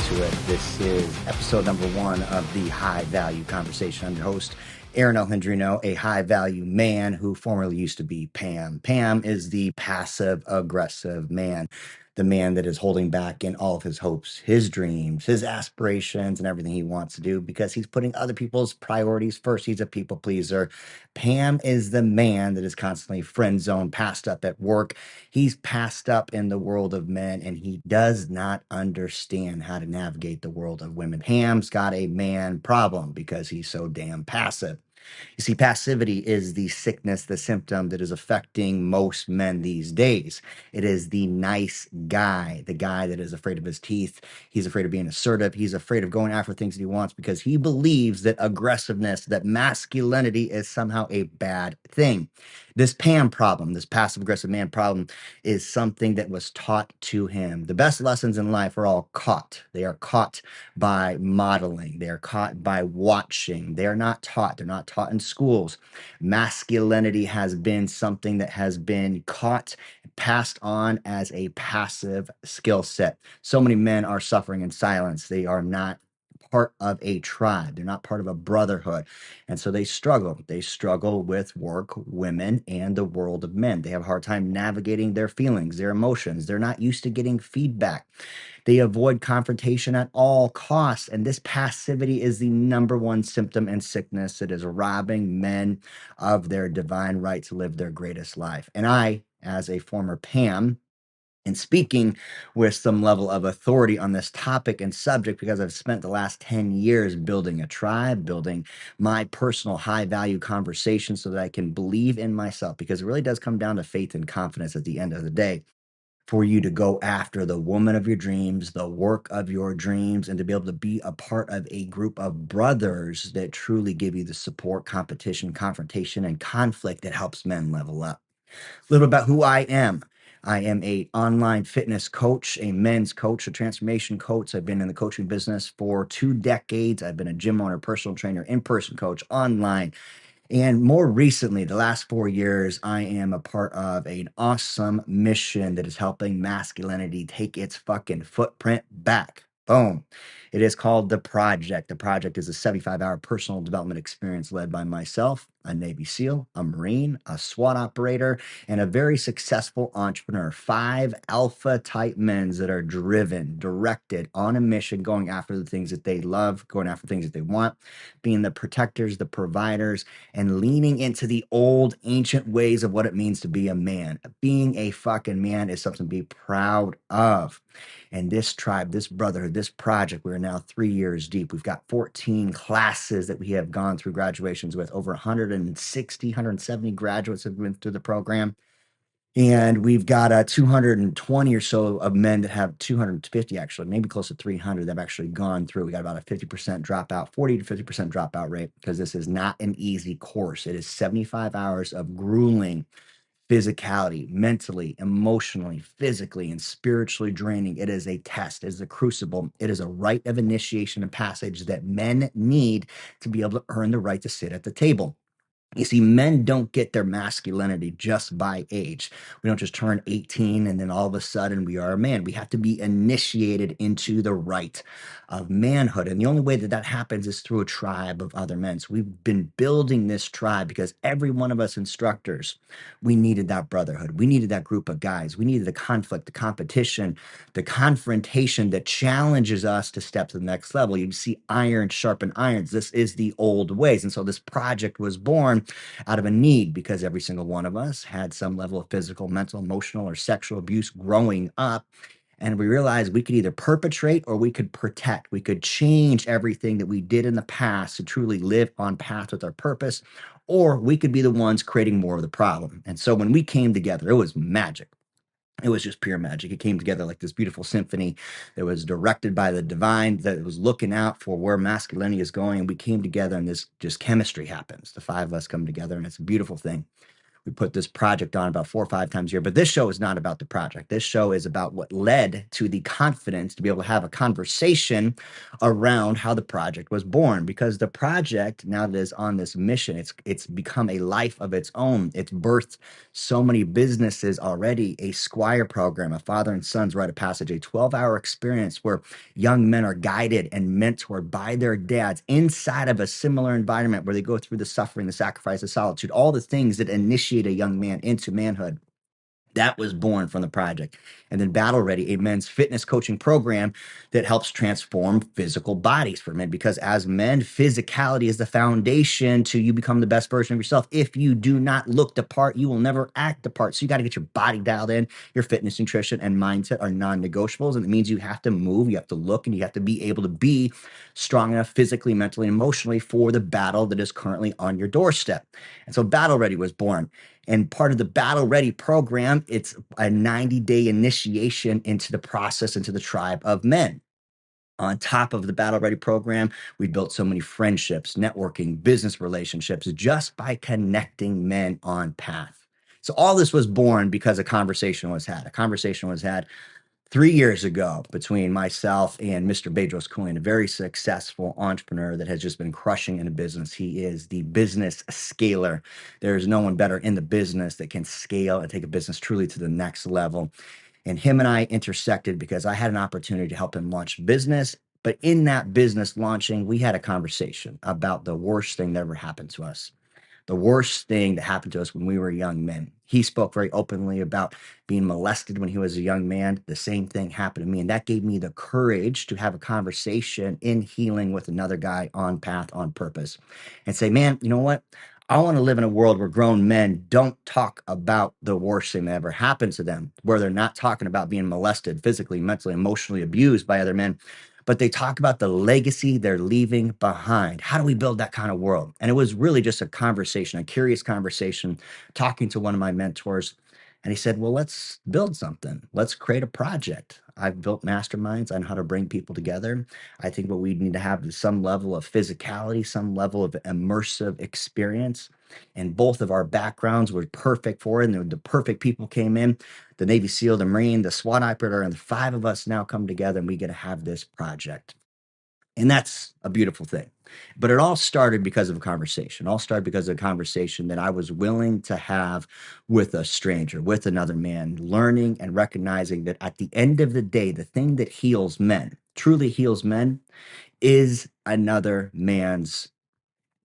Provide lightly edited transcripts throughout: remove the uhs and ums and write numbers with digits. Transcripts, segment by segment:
into it. This is episode number 1 of the High Value Conversation. I'm your host, Erin Alejandrino, a high value man who formerly used to be Pam. Pam is the passive aggressive man, the man that is holding back in all of his hopes, his dreams, his aspirations, and everything he wants to do because he's putting other people's priorities first. He's a people pleaser. Pam is the man that is constantly friend zoned, passed up at work. He's passed up in the world of men, and he does not understand how to navigate the world of women. Pam's got a man problem because he's so damn passive. You see, passivity is the sickness, the symptom that is affecting most men these days. It is the nice guy, the guy that is afraid of his teeth. He's afraid of being assertive. He's afraid of going after things that he wants because he believes that aggressiveness, that masculinity is somehow a bad thing. This PAM problem, this passive aggressive man problem, is something that was taught to him. The best lessons in life are all caught. They are caught by modeling. They are caught by watching. They are not taught. They're not taught in schools. Masculinity has been something that has been caught, passed on as a passive skill set. So many men are suffering in silence. They are not part of a tribe. They're not part of a brotherhood. And so they struggle. They struggle with work, women, and the world of men. They have a hard time navigating their feelings, their emotions. They're not used to getting feedback. They avoid confrontation at all costs. And this passivity is the number one symptom and sickness that is robbing men of their divine right to live their greatest life. And I, as a former PAM, and speaking with some level of authority on this topic and subject because I've spent the last 10 years building a tribe, building my personal high value conversation so that I can believe in myself, because it really does come down to faith and confidence at the end of the day for you to go after the woman of your dreams, the work of your dreams, and to be able to be a part of a group of brothers that truly give you the support, competition, confrontation, and conflict that helps men level up. A little bit about who I am. I am a online fitness coach, a men's coach, a transformation coach. I've been in the coaching business for 2 decades. I've been a gym owner, personal trainer, in-person coach, online. And more recently, the last 4 years, I am a part of an awesome mission that is helping masculinity take its fucking footprint back. Boom. It is called The Project. The Project is a 75-hour personal development experience led by myself, a Navy SEAL, a Marine, a SWAT operator, and a very successful entrepreneur. 5 alpha type men that are driven, directed on a mission, going after the things that they love, going after things that they want, being the protectors, the providers, and leaning into the old ancient ways of what it means to be a man. Being a fucking man is something to be proud of. And this tribe, this brotherhood, this project, we're now 3 years deep. We've got 14 classes that we have gone through graduations with. Over 160, 170 graduates have been through the program. And we've got 220 or so of men that have 250, actually, maybe close to 300 that have actually gone through. We got about a 50% dropout, 40 to 50% dropout rate, because this is not an easy course. It is 75 hours of grueling physicality, mentally, emotionally, physically, and spiritually draining. It is a test, it is a crucible, it is a rite of initiation and passage that men need to be able to earn the right to sit at the table. You see, men don't get their masculinity just by age. We don't just turn 18 and then all of a sudden we are a man. We have to be initiated into the right of manhood. And the only way that that happens is through a tribe of other men. So we've been building this tribe because every one of us instructors, we needed that brotherhood. We needed that group of guys. We needed the conflict, the competition, the confrontation that challenges us to step to the next level. You see, iron sharpen irons. This is the old ways. And so this project was born out of a need because every single one of us had some level of physical, mental, emotional, or sexual abuse growing up. And we realized we could either perpetrate or we could protect. We could change everything that we did in the past to truly live on path with our purpose, or we could be the ones creating more of the problem. And so when we came together, it was magic. It was just pure magic. It came together like this beautiful symphony that was directed by the divine, that was looking out for where masculinity is going. And we came together and this just chemistry happens. The 5 of us come together and it's a beautiful thing. We put this project on about 4 or 5 times a year. But this show is not about the project. This show is about what led to the confidence to be able to have a conversation around how the project was born. Because the project, now that is on this mission, it's become a life of its own. It's birthed so many businesses already, a Squire program, a father and son's rite of passage, a 12-hour experience where young men are guided and mentored by their dads inside of a similar environment where they go through the suffering, the sacrifice, the solitude, all the things that initiate a young man into manhood. That was born from the project. And then Battle Ready, a men's fitness coaching program that helps transform physical bodies for men. Because as men, physicality is the foundation to you become the best version of yourself. If you do not look the part, you will never act the part. So you got to get your body dialed in. Your fitness, nutrition, and mindset are non-negotiables. And it means you have to move, you have to look, and you have to be able to be strong enough physically, mentally, and emotionally for the battle that is currently on your doorstep. And so Battle Ready was born. And part of the Battle Ready program, it's a 90-day initiation into the process, into the tribe of men. On top of the Battle Ready program, we built so many friendships, networking, business relationships just by connecting men on path. So all this was born because a conversation was had. A conversation was had 3 years ago between myself and Mr. Bedros Koulian, a very successful entrepreneur that has just been crushing in a business. He is the business scaler. There is no one better in the business that can scale and take a business truly to the next level. And him and I intersected because I had an opportunity to help him launch business. But in that business launching, we had a conversation about the worst thing that ever happened to us, the worst thing that happened to us when we were young men. He spoke very openly about being molested when he was a young man. The same thing happened to me. And that gave me the courage to have a conversation in healing with another guy on path, on purpose, and say, man, you know what? I want to live in a world where grown men don't talk about the worst thing that ever happened to them, where they're not talking about being molested, physically, mentally, emotionally abused by other men, but they talk about the legacy they're leaving behind. How do we build that kind of world? And it was really just a conversation, a curious conversation, talking to one of my mentors. And he said, well, let's build something. Let's create a project. I've built masterminds on how to bring people together. I think what we need to have is some level of physicality, some level of immersive experience. And both of our backgrounds were perfect for it. And the perfect people came in, the Navy SEAL, the Marine, the SWAT operator, and the five of us now come together and we get to have this project. And that's a beautiful thing. But it all started because of a conversation. It all started because of a conversation that I was willing to have with a stranger, with another man, learning and recognizing that at the end of the day, the thing that heals men, truly heals men, is another man's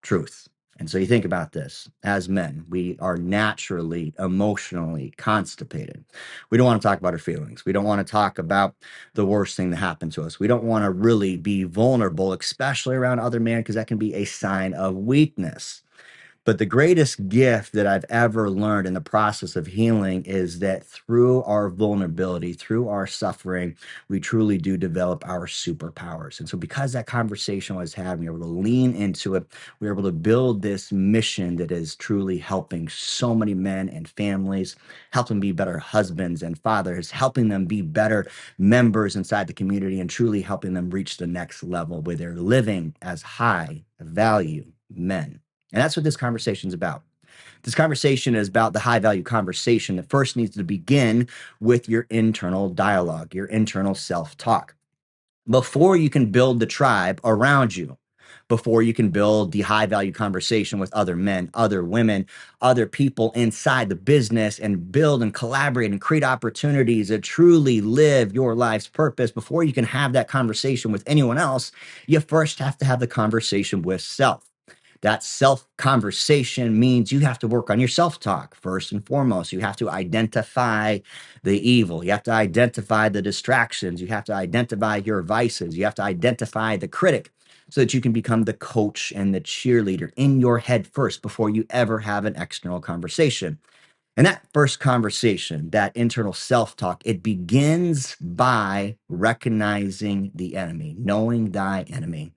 truth. And so you think about this as men, we are naturally emotionally constipated. We don't want to talk about our feelings. We don't want to talk about the worst thing that happened to us. We don't want to really be vulnerable, especially around other men, because that can be a sign of weakness. But the greatest gift that I've ever learned in the process of healing is that through our vulnerability, through our suffering, we truly do develop our superpowers. And so, because that conversation was had, we were able to lean into it. We were able to build this mission that is truly helping so many men and families, helping them be better husbands and fathers, helping them be better members inside the community, and truly helping them reach the next level where they're living as high value men. And that's what this conversation is about. This conversation is about the high value conversation that first needs to begin with your internal dialogue, your internal self talk. Before you can build the tribe around you, before you can build the high value conversation with other men, other women, other people inside the business, and build and collaborate and create opportunities to truly live your life's purpose, before you can have that conversation with anyone else, you first have to have the conversation with self. That self conversation means you have to work on your self talk first and foremost. You have to identify the evil. You have to identify the distractions. You have to identify your vices. You have to identify the critic so that you can become the coach and the cheerleader in your head first before you ever have an external conversation. And that first conversation, that internal self talk, it begins by recognizing the enemy, knowing thy enemy.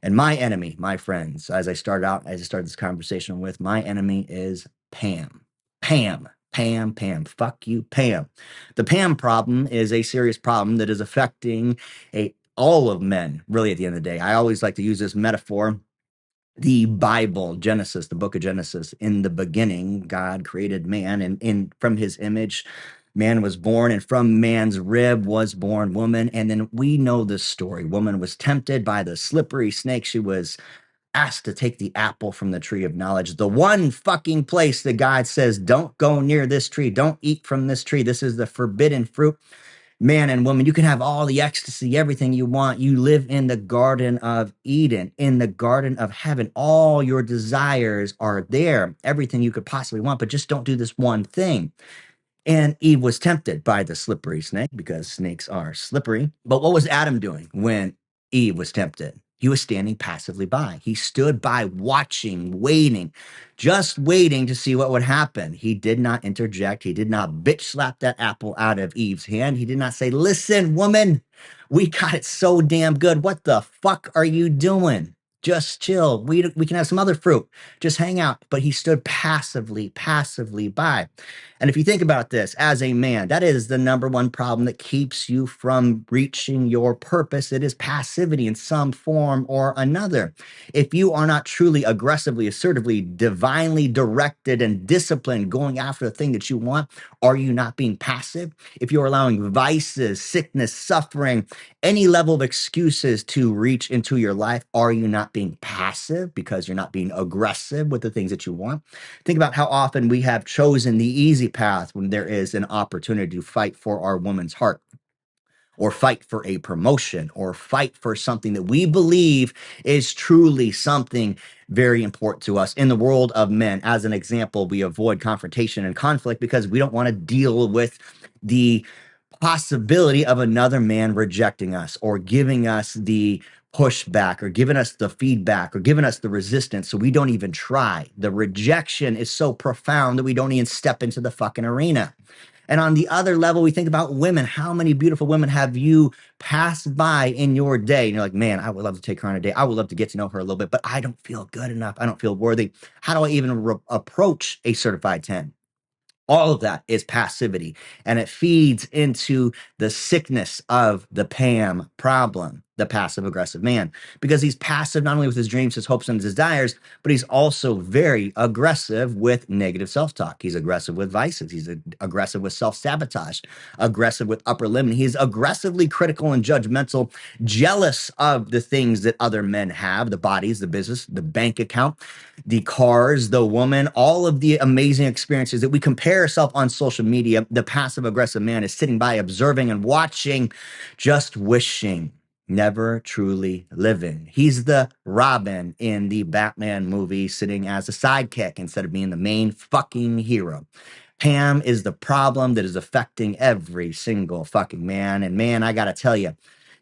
And my enemy, my friends, as I started this conversation with, my enemy is Pam. Pam, Pam, Pam. Fuck you, Pam. The Pam problem is a serious problem that is affecting all of men, really, at the end of the day. I always like to use this metaphor the Bible, Genesis, the book of Genesis, in the beginning, God created man, and from his image, man was born, and from man's rib was born woman. And then we know the story. Woman was tempted by the slippery snake. She was asked to take the apple from the tree of knowledge, the one fucking place that God says, don't go near this tree, don't eat from this tree. This is the forbidden fruit. Man and woman, you can have all the ecstasy, everything you want. You live in the Garden of Eden, in the Garden of Heaven. All your desires are there, everything you could possibly want, but just don't do this one thing. And Eve was tempted by the slippery snake because snakes are slippery. But what was Adam doing when Eve was tempted? He was standing passively by. He stood by watching, waiting, just waiting to see what would happen. He did not interject. He did not bitch slap that apple out of Eve's hand. He did not say, listen, woman, we got it so damn good. What the fuck are you doing? Just chill. We can have some other fruit. Just hang out. But he stood passively by. And if you think about this as a man, that is the number one problem that keeps you from reaching your purpose. It is passivity in some form or another. If you are not truly aggressively, assertively, divinely directed and disciplined, going after the thing that you want, are you not being passive? If you're allowing vices, sickness, suffering, any level of excuses to reach into your life, are you not being passive because you're not being aggressive with the things that you want? Think about how often we have chosen the easy path when there is an opportunity to fight for our woman's heart, or fight for a promotion, or fight for something that we believe is truly something very important to us. In the world of men, as an example, we avoid confrontation and conflict because we don't want to deal with the possibility of another man rejecting us or giving us the pushback or giving us the feedback or giving us the resistance. So we don't even try. The rejection is so profound that we don't even step into the fucking arena. And on the other level, we think about women. How many beautiful women have you passed by in your day? And you're like, man, I would love to take her on a date. I would love to get to know her a little bit, but I don't feel good enough. I don't feel worthy. How do I even approach a certified 10? All of that is passivity, and it feeds into the sickness of the PAM problem, the passive aggressive man, because he's passive not only with his dreams, his hopes, and his desires, but he's also very aggressive with negative self-talk. He's aggressive with vices. He's aggressive with self-sabotage, aggressive with upper limit. He's aggressively critical and judgmental, jealous of the things that other men have, the bodies, the business, the bank account, the cars, the woman, all of the amazing experiences that we compare ourselves on social media. The passive aggressive man is sitting by, observing and watching, just wishing, never truly living. He's the Robin in the Batman movie, sitting as a sidekick instead of being the main fucking hero. Pam is the problem that is affecting every single fucking man. And man, I gotta tell you,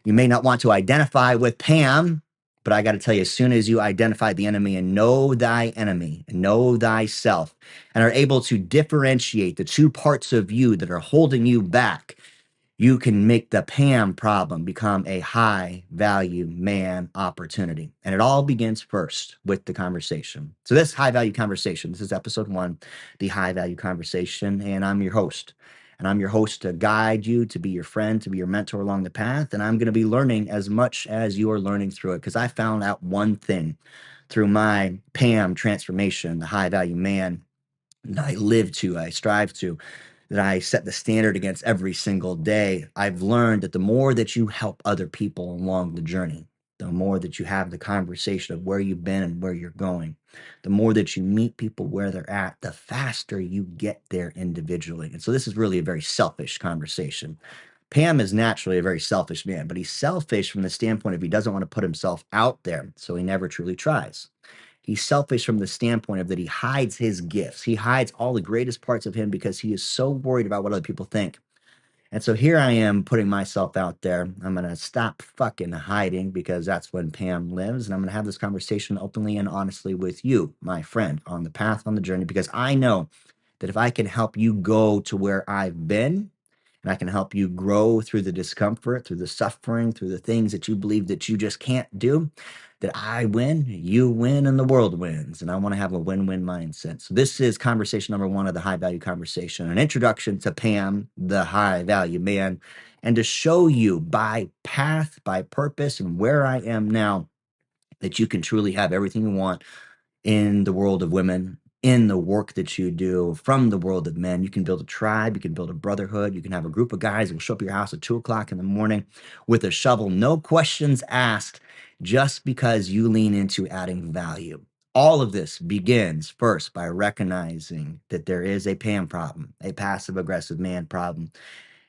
you may not want to identify with Pam, but I got to tell you, as soon as you identify the enemy and know thy enemy, and know thyself, and are able to differentiate the two parts of you that are holding you back, you can make the PAM problem become a high value man opportunity. And it all begins first with the conversation. So this high value conversation, this is episode 1, the high value conversation. And I'm your host. And I'm your host to guide you, to be your friend, to be your mentor along the path. And I'm going to be learning as much as you are learning through it. Because I found out one thing through my PAM transformation, the high value man that I live to, I strive to, that I set the standard against every single day. I've learned that the more that you help other people along the journey, the more that you have the conversation of where you've been and where you're going, the more that you meet people where they're at, the faster you get there individually. And so this is really a very selfish conversation. Pam is naturally a very selfish man, but he's selfish from the standpoint of he doesn't want to put himself out there, so he never truly tries. He's selfish from the standpoint of that he hides his gifts. He hides all the greatest parts of him because he is so worried about what other people think. And so here I am putting myself out there. I'm going to stop fucking hiding because that's when Pam lives. And I'm going to have this conversation openly and honestly with you, my friend, on the path, on the journey, because I know that if I can help you go to where I've been, and I can help you grow through the discomfort, through the suffering, through the things that you believe that you just can't do, that I win, you win, and the world wins. And I want to have a win-win mindset. So this is conversation number 1 of the high value conversation, an introduction to Pam, the high value man, and to show you by path, by purpose, and where I am now, that you can truly have everything you want in the world of women, in the work that you do, from the world of men. You can build a tribe, you can build a brotherhood, you can have a group of guys who will show up at your house at 2 o'clock in the morning with a shovel, no questions asked, just because you lean into adding value. All of this begins first by recognizing that there is a PAM problem, a passive aggressive man problem.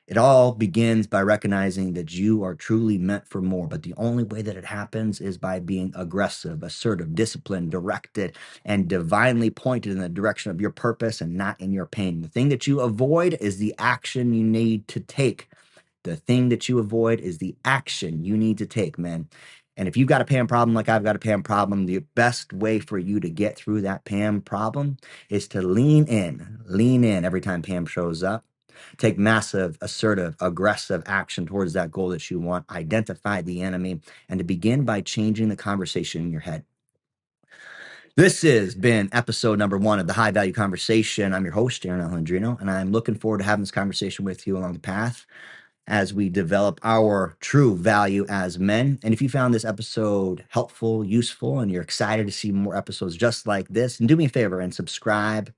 It all begins by recognizing that you are truly meant for more. But the only way that it happens is by being aggressive, assertive, disciplined, directed, and divinely pointed in the direction of your purpose and not in your pain. The thing that you avoid is the action you need to take. The thing that you avoid is the action you need to take, man. And if you've got a PAM problem like I've got a PAM problem, the best way for you to get through that PAM problem is to lean in every time PAM shows up. Take massive, assertive, aggressive action towards that goal that you want. Identify the enemy and to begin by changing the conversation in your head. This has been episode number 1 of the High Value Conversation. I'm your host, Erin Alejandrino, and I'm looking forward to having this conversation with you along the path as we develop our true value as men. And if you found this episode helpful, useful, and you're excited to see more episodes just like this, and do me a favor and subscribe.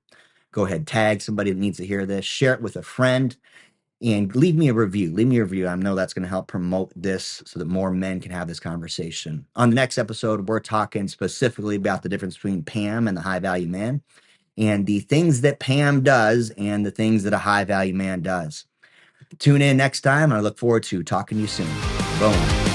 Go ahead, tag somebody that needs to hear this, share it with a friend, and leave me a review. Leave me a review. I know that's going to help promote this so that more men can have this conversation. On the next episode, we're talking specifically about the difference between PAM and the high value man and the things that PAM does and the things that a high value man does. Tune in next time. I look forward to talking to you soon. Boom.